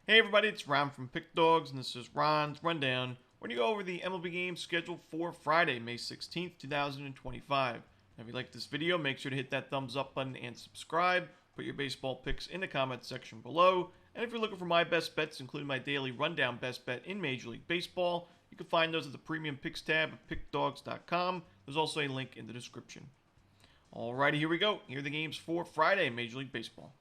Hey everybody, it's Ron from Pick Dawgz, and this is Ron's Rundown. We're going to go over the MLB games scheduled for Friday, May 16th, 2025. Now, if you like this video, make sure to hit that thumbs up button and subscribe. Put your baseball picks in the comments section below. And if you're looking for my best bets, including my daily rundown best bet in Major League Baseball, you can find those at the Premium Picks tab at pickdawgz.com. There's also a link in the description. Alrighty, here we go. Here are the games for Friday, Major League Baseball.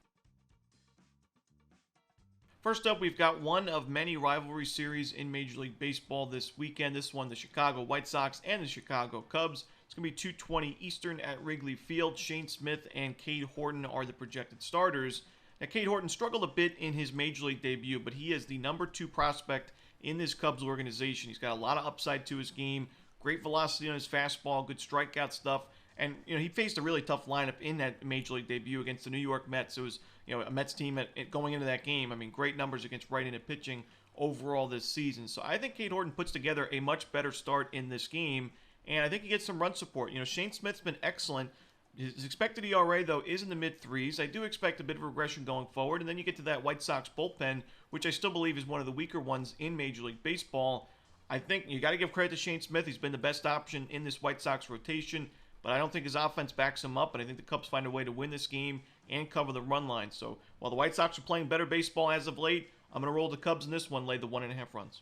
First up, we've got one of many rivalry series in Major League Baseball this weekend. This one, the Chicago White Sox and the Chicago Cubs. It's going to be 2:20 Eastern at Wrigley Field. Shane Smith and Cade Horton are the projected starters. Now, Cade Horton struggled a bit in his Major League debut, but he is the #2 prospect in this Cubs organization. He's got a lot of upside to his game, great velocity on his fastball, good strikeout stuff. And, he faced a really tough lineup in that Major League debut against the New York Mets. It was, a Mets team going into that game. I mean, great numbers against right-handed pitching overall this season. So I think Cade Horton puts together a much better start in this game, and I think he gets some run support. Shane Smith's been excellent. His expected ERA, though, is in the mid-threes. I do expect a bit of regression going forward, and then you get to that White Sox bullpen, which I still believe is one of the weaker ones in Major League Baseball. I think you got to give credit to Shane Smith. He's been the best option in this White Sox rotation. But I don't think his offense backs him up, and I think the Cubs find a way to win this game and cover the run line. So while the White Sox are playing better baseball as of late, I'm going to roll the Cubs in this one, lay the 1.5 runs.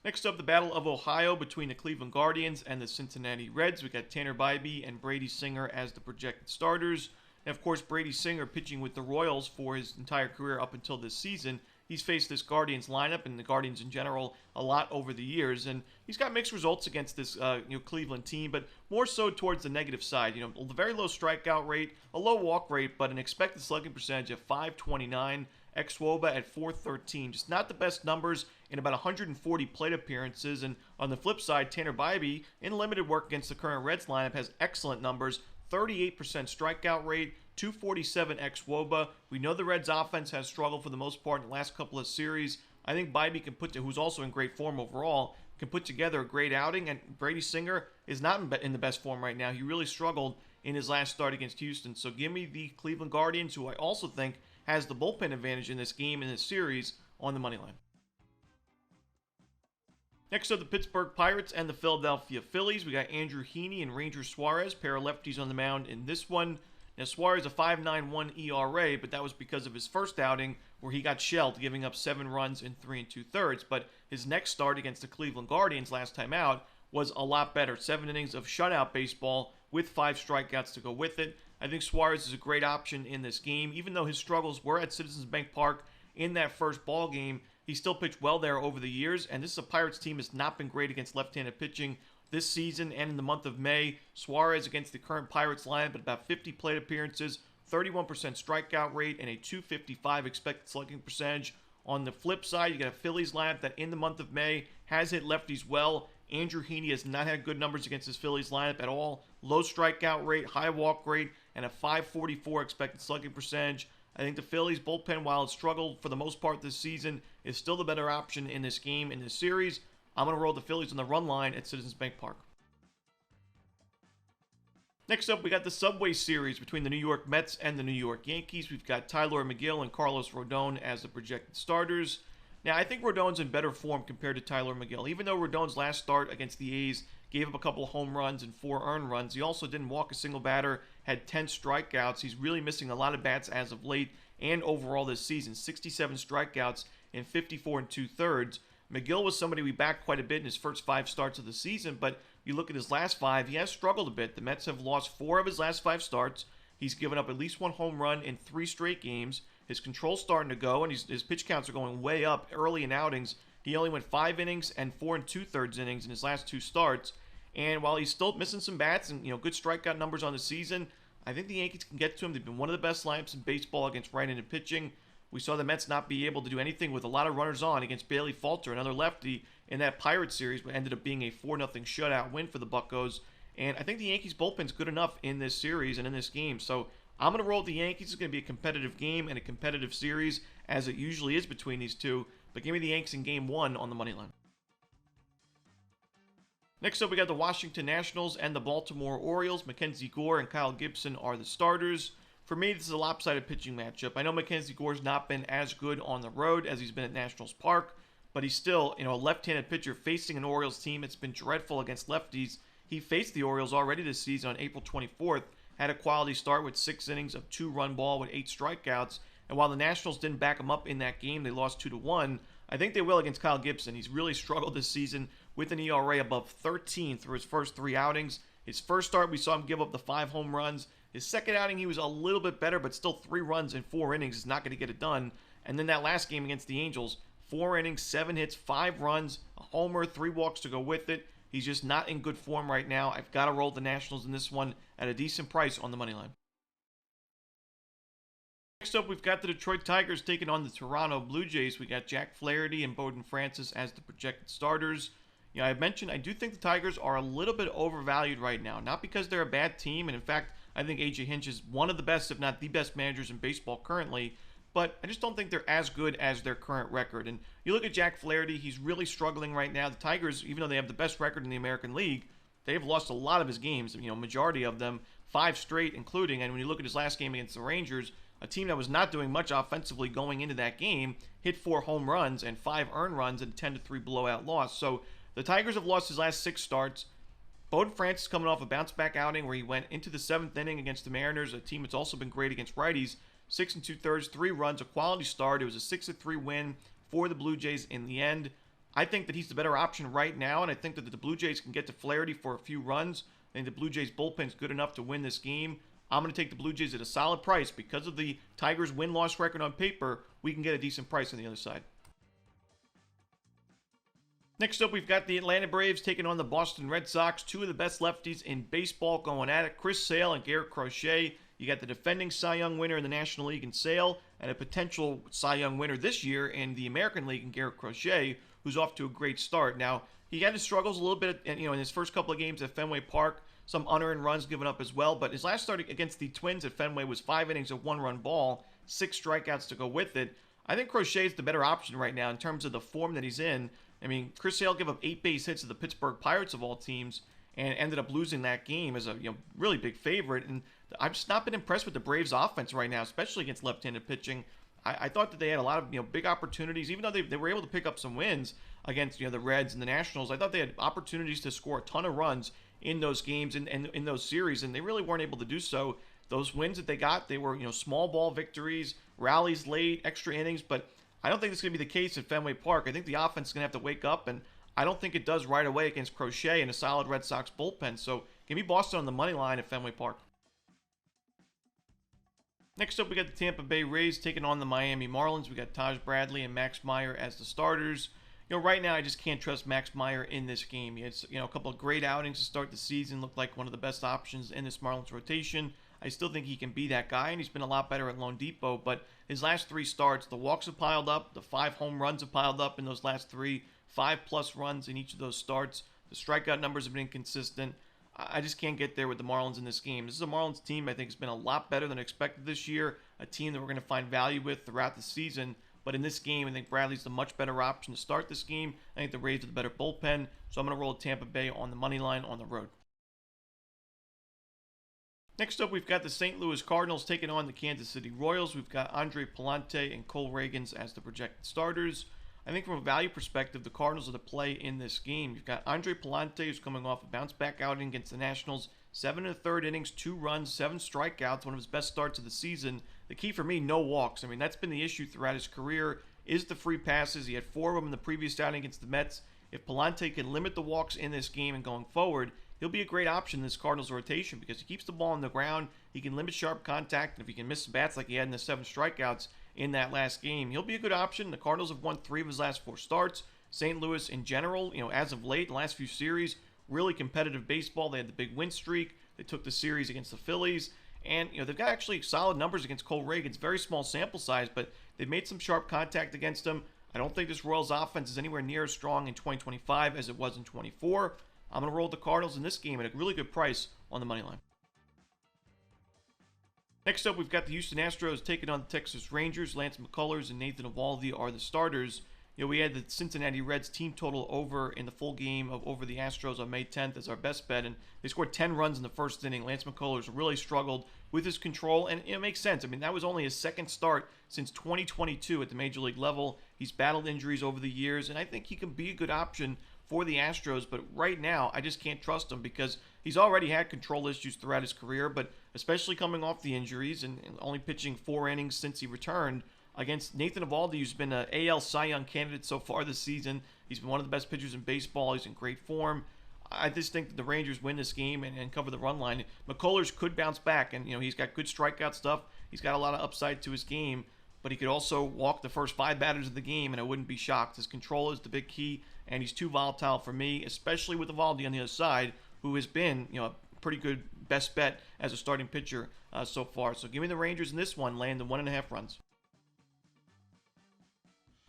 Next up, the Battle of Ohio between the Cleveland Guardians and the Cincinnati Reds. We got Tanner Bybee and Brady Singer as the projected starters. And of course, Brady Singer pitching with the Royals for his entire career up until this season. He's faced this Guardians lineup and the Guardians in general a lot over the years, and he's got mixed results against this Cleveland team, but more so towards the negative side. The very low strikeout rate, a low walk rate, but an expected slugging percentage of .529, xwOBA at .413. Just not the best numbers in about 140 plate appearances. And on the flip side, Tanner Bybee, in limited work against the current Reds lineup, has excellent numbers. 38% strikeout rate, 247 xwOBA. We know the Reds offense has struggled for the most part in the last couple of series. I think Bybee can who's also in great form overall, can put together a great outing. And Brady Singer is not in the best form right now. He really struggled in his last start against Houston. So give me the Cleveland Guardians, who I also think has the bullpen advantage in this game, in this series, on the money line. Next up, the Pittsburgh Pirates and the Philadelphia Phillies. We got Andrew Heaney and Ranger Suarez, pair of lefties on the mound in this one. Now, Suarez a .591 ERA, but that was because of his first outing where he got shelled, giving up 7 runs in 3 2/3. But his next start against the Cleveland Guardians last time out was a lot better. 7 innings of shutout baseball with 5 strikeouts to go with it. I think Suarez is a great option in this game. Even though his struggles were at Citizens Bank Park in that first ball game, he still pitched well there over the years, and this is a Pirates team that's not been great against left-handed pitching this season and in the month of May. Suarez against the current Pirates lineup at about 50 plate appearances, 31% strikeout rate, and a .255 expected slugging percentage. On the flip side, you got a Phillies lineup that in the month of May has hit lefties well. Andrew Heaney has not had good numbers against his Phillies lineup at all. Low strikeout rate, high walk rate, and a .544 expected slugging percentage. I think the Phillies bullpen, while it struggled for the most part this season, is still the better option in this game, in this series. I'm going to roll the Phillies on the run line at Citizens Bank Park. Next up, we got the Subway Series between the New York Mets and the New York Yankees. We've got Tyler McGill and Carlos Rodon as the projected starters. Now, I think Rodon's in better form compared to Tyler McGill. Even though Rodon's last start against the A's gave up a couple of home runs and 4 earned runs, he also didn't walk a single batter, had 10 strikeouts. He's really missing a lot of bats as of late and overall this season. 67 strikeouts in 54 2/3. McGill was somebody we backed quite a bit in his first 5 starts of the season, but you look at his last 5, he has struggled a bit. The Mets have lost 4 of his last 5 starts. He's given up at least 1 home run in 3 straight games. His control's starting to go, and his pitch counts are going way up early in outings. He only went 5 innings and 4 2/3 innings in his last 2 starts. And while he's still missing some bats and good strikeout numbers on the season, I think the Yankees can get to him. They've been one of the best lineups in baseball against right-handed pitching. We saw the Mets not be able to do anything with a lot of runners on against Bailey Falter, another lefty, in that Pirates series, but ended up being a 4-0 shutout win for the Buccos. And I think the Yankees bullpen's good enough in this series and in this game. So I'm going to roll with the Yankees. It's going to be a competitive game and a competitive series, as it usually is between these two. But give me the Yankees in Game 1 on the money line. Next up, we got the Washington Nationals and the Baltimore Orioles. Mackenzie Gore and Kyle Gibson are the starters. For me, this is a lopsided pitching matchup. I know Mackenzie Gore's not been as good on the road as he's been at Nationals Park, but he's still, a left-handed pitcher facing an Orioles team. It's been dreadful against lefties. He faced the Orioles already this season on April 24th, had a quality start with 6 innings of 2-run ball with 8 strikeouts, and while the Nationals didn't back him up in that game, they lost 2-1. I think they will against Kyle Gibson. He's really struggled this season with an ERA above 13 through his first 3 outings. His first start, we saw him give up the 5 home runs. His second outing, he was a little bit better, but still 3 runs in 4 innings is not going to get it done. And then that last game against the Angels, 4 innings, 7 hits, 5 runs, a homer, 3 walks to go with it. He's just not in good form right now. I've got to roll the Nationals in this one at a decent price on the money line. Next up, we've got the Detroit Tigers taking on the Toronto Blue Jays. We got Jack Flaherty and Bowden Francis as the projected starters. I mentioned I do think the Tigers are a little bit overvalued right now. Not because they're a bad team, and in fact, I think A.J. Hinch is one of the best, if not the best managers in baseball currently, but I just don't think they're as good as their current record. And you look at Jack Flaherty, he's really struggling right now. The Tigers, even though they have the best record in the American League, they've lost a lot of his games, majority of them, 5 straight including, and when you look at his last game against the Rangers, a team that was not doing much offensively going into that game, hit 4 home runs and 5 earned runs and 10-3 blowout loss. So the Tigers have lost his last 6 starts. Bowden Francis coming off a bounce-back outing where he went into the 7th inning against the Mariners, a team that's also been great against righties. 6 2/3, 3 runs, a quality start. It was a 6-3 win for the Blue Jays in the end. I think that he's the better option right now, and I think that the Blue Jays can get to Flaherty for a few runs. I think the Blue Jays bullpen's good enough to win this game. I'm going to take the Blue Jays at a solid price. Because of the Tigers' win-loss record on paper, we can get a decent price on the other side. Next up, we've got the Atlanta Braves taking on the Boston Red Sox. 2 of the best lefties in baseball going at it. Chris Sale and Garrett Crochet. You got the defending Cy Young winner in the National League in Sale, and a potential Cy Young winner this year in the American League in Garrett Crochet, who's off to a great start. Now, he had his struggles a little bit, in his first couple of games at Fenway Park. Some unearned runs given up as well, but his last start against the Twins at Fenway was 5 innings of 1-run ball, 6 strikeouts to go with it. I think Crochet is the better option right now in terms of the form that he's in. Chris Sale gave up 8 base hits to the Pittsburgh Pirates of all teams and ended up losing that game as a really big favorite. And I've just not been impressed with the Braves' offense right now, especially against left-handed pitching. I thought that they had a lot of big opportunities, even though they were able to pick up some wins against the Reds and the Nationals. I thought they had opportunities to score a ton of runs in those games and in those series, and they really weren't able to do so. Those wins that they got, they were small ball victories, rallies late, extra innings, but I don't think it's going to be the case at Fenway Park. I think the offense is going to have to wake up, and I don't think it does right away against Crochet and a solid Red Sox bullpen. So give me Boston on the money line at Fenway Park. Next up, we got the Tampa Bay Rays taking on the Miami Marlins. We got Taj Bradley and Max Meyer as the starters. Right now I just can't trust Max Meyer in this game. He had a couple of great outings to start the season. Looked like one of the best options in this Marlins rotation. I still think he can be that guy, and he's been a lot better at Lone Depot. But his last 3 starts, the walks have piled up, the 5 home runs have piled up in those last 3, 5+ runs in each of those starts. The strikeout numbers have been inconsistent. I just can't get there with the Marlins in this game. This is a Marlins team I think has been a lot better than expected this year, a team that we're going to find value with throughout the season. But in this game, I think Bradley's the much better option to start this game. I think the Rays are the better bullpen, so I'm going to roll Tampa Bay on the money line on the road. Next up, we've got the St. Louis Cardinals taking on the Kansas City Royals. We've got Andre Pallante and Cole Reagans as the projected starters. I think from a value perspective, the Cardinals are the play in this game. You've got Andre Pallante, who's coming off a bounce-back outing against the Nationals. 7 1/3 innings, 2 runs, 7 strikeouts, one of his best starts of the season. The key for me, no walks. That's been the issue throughout his career, is the free passes. He had 4 of them in the previous outing against the Mets. If Pallante can limit the walks in this game and going forward, he'll be a great option in this Cardinals rotation because he keeps the ball on the ground. He can limit sharp contact, and if he can miss bats like he had in the 7 strikeouts in that last game, he'll be a good option. The Cardinals have won 3 of his last 4 starts. St. Louis in general, as of late, the last few series, really competitive baseball. They had the big win streak. They took the series against the Phillies. And, they've got actually solid numbers against Cole Reagans. Very small sample size, but they've made some sharp contact against him. I don't think this Royals offense is anywhere near as strong in 2025 as it was in 24. I'm going to roll the Cardinals in this game at a really good price on the money line. Next up, we've got the Houston Astros taking on the Texas Rangers. Lance McCullers and Nathan Eovaldi are the starters. We had the Cincinnati Reds team total over in the full game of over the Astros on May 10th as our best bet, and they scored 10 runs in the first inning. Lance McCullers really struggled with his control, and it makes sense. I mean, that was only his second start since 2022 at the major league level. He's battled injuries over the years, and I think he can be a good option for the Astros, but right now I just can't trust him because he's already had control issues throughout his career, but especially coming off the injuries and only pitching 4 innings since he returned against Nathan Eovaldi, who's been an AL Cy Young candidate so far this season. He's been one of the best pitchers in baseball. He's in great form. I just think that the Rangers win this game and cover the run line. McCullers could bounce back, and he's got good strikeout stuff. He's got a lot of upside to his game, but he could also walk the first 5 batters of the game, and I wouldn't be shocked. His control is the big key, and he's too volatile for me, especially with Eovaldi on the other side, who has been a pretty good best bet as a starting pitcher so far. So give me the Rangers in this one, laying the 1.5 runs.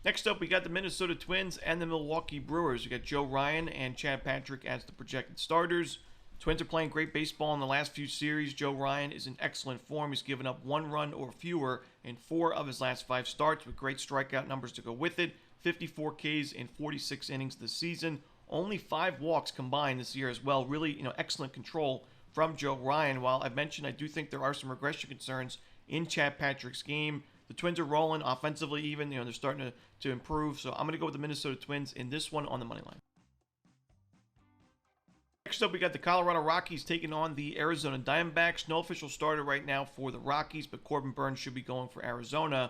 Next up, we got the Minnesota Twins and the Milwaukee Brewers. We got Joe Ryan and Chad Patrick as the projected starters. Twins are playing great baseball in the last few series. Joe Ryan is in excellent form. He's given up 1 run or fewer in 4 of his last 5 starts with great strikeout numbers to go with it. 54 Ks in 46 innings this season. Only 5 walks combined this year as well. Really, excellent control from Joe Ryan. While I've mentioned I do think there are some regression concerns in Chad Patrick's game, the Twins are rolling offensively even. They're starting to improve. So I'm going to go with the Minnesota Twins in this one on the money line. Next up, we got the Colorado Rockies taking on the Arizona Diamondbacks. No official starter right now for the Rockies, but Corbin Burns should be going for Arizona.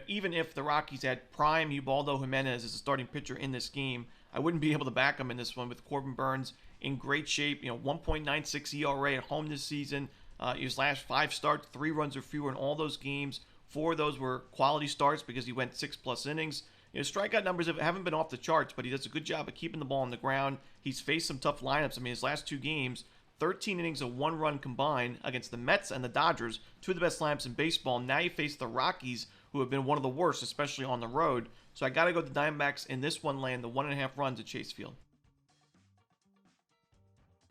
Even if the Rockies had prime Ubaldo Jimenez as a starting pitcher in this game, I wouldn't be able to back him in this one with Corbin Burns in great shape. 1.96 ERA at home this season. His last 5 starts, 3 runs or fewer in all those games. 4 of those were quality starts because he went 6+ innings. Strikeout numbers haven't been off the charts, but he does a good job of keeping the ball on the ground. He's faced some tough lineups. I mean, his last 2 games, 13 innings of 1 run combined against the Mets and the Dodgers, 2 of the best lineups in baseball. Now you face the Rockies, who have been one of the worst, especially on the road. So I got to go with the Diamondbacks in this one, laying the 1.5 runs at Chase Field.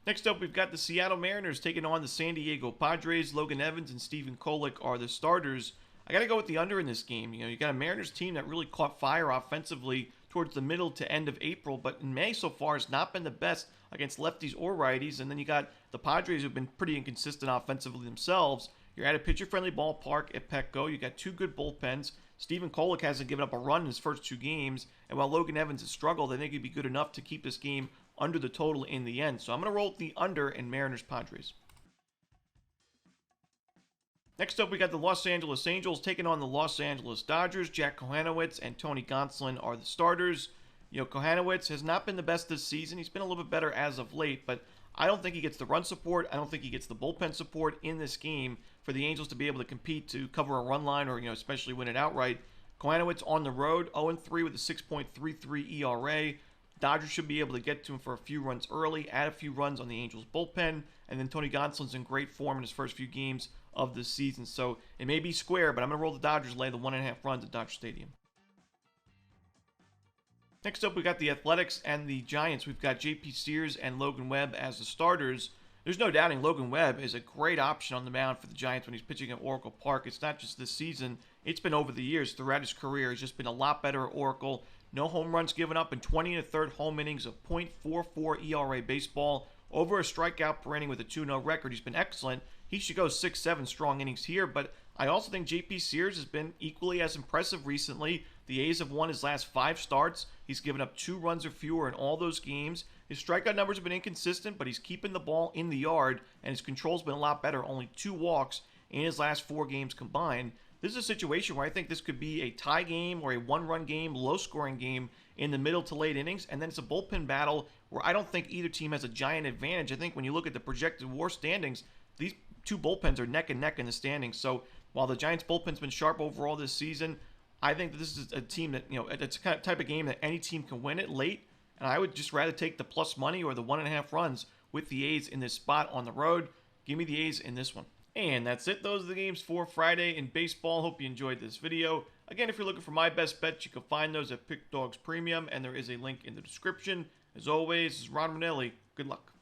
Next up, we've got the Seattle Mariners taking on the San Diego Padres. Logan Evans and Stephen Kolek are the starters. I got to go with the under in this game. You got a Mariners team that really caught fire offensively towards the middle to end of April, but in May so far has not been the best against lefties or righties. And then you got the Padres, who've been pretty inconsistent offensively themselves. You're at a pitcher-friendly ballpark at Petco. You got 2 good bullpens. Stephen Kolek hasn't given up a run in his first 2 games, and while Logan Evans has struggled, I think he'd be good enough to keep this game under the total in the end. So I'm going to roll with the under in Mariners-Padres. Next up, we got the Los Angeles Angels taking on the Los Angeles Dodgers. Jack Kohanowitz and Tony Gonsolin are the starters. Kohanowitz has not been the best this season. He's been a little bit better as of late, but I don't think he gets the run support. I don't think he gets the bullpen support in this game for the Angels to be able to compete to cover a run line or, especially win it outright. Kohanowitz on the road, 0-3 with a 6.33 ERA. Dodgers should be able to get to him for a few runs early, add a few runs on the Angels bullpen, and then Tony Gonsolin's in great form in his first few games of this season. So it may be square, but I'm going to roll the Dodgers, lay the 1.5 runs at Dodger Stadium. Next up, we got the Athletics and the Giants. We've got J.P. Sears and Logan Webb as the starters. There's no doubting Logan Webb is a great option on the mound for the Giants when he's pitching at Oracle Park. It's not just this season. It's been over the years. Throughout his career, he's just been a lot better at Oracle. No home runs given up in 20 1/3 home innings of .44 ERA baseball. Over a strikeout per inning with a 2-0 record. He's been excellent. He should go 6-7 strong innings here, but I also think J.P. Sears has been equally as impressive recently. The A's have won his last 5 starts. He's given up 2 runs or fewer in all those games. His strikeout numbers have been inconsistent, but he's keeping the ball in the yard, and his control's been a lot better. Only 2 walks in his last 4 games combined. This is a situation where I think this could be a tie game or a 1-run game, low-scoring game in the middle to late innings, and then it's a bullpen battle where I don't think either team has a giant advantage. I think when you look at the projected WAR standings, these 2 bullpens are neck and neck in the standings. So while the Giants' bullpen's been sharp overall this season, I think that this is a team that, it's a kind of type of game that any team can win it late, and I would just rather take the plus money or the 1.5 runs with the A's in this spot on the road. Give me the A's in this one. And that's it. Those are the games for Friday in baseball. Hope you enjoyed this video. Again, if you're looking for my best bets, you can find those at Pick Dawgz Premium, and there is a link in the description. As always, this is Romanelli. Good luck.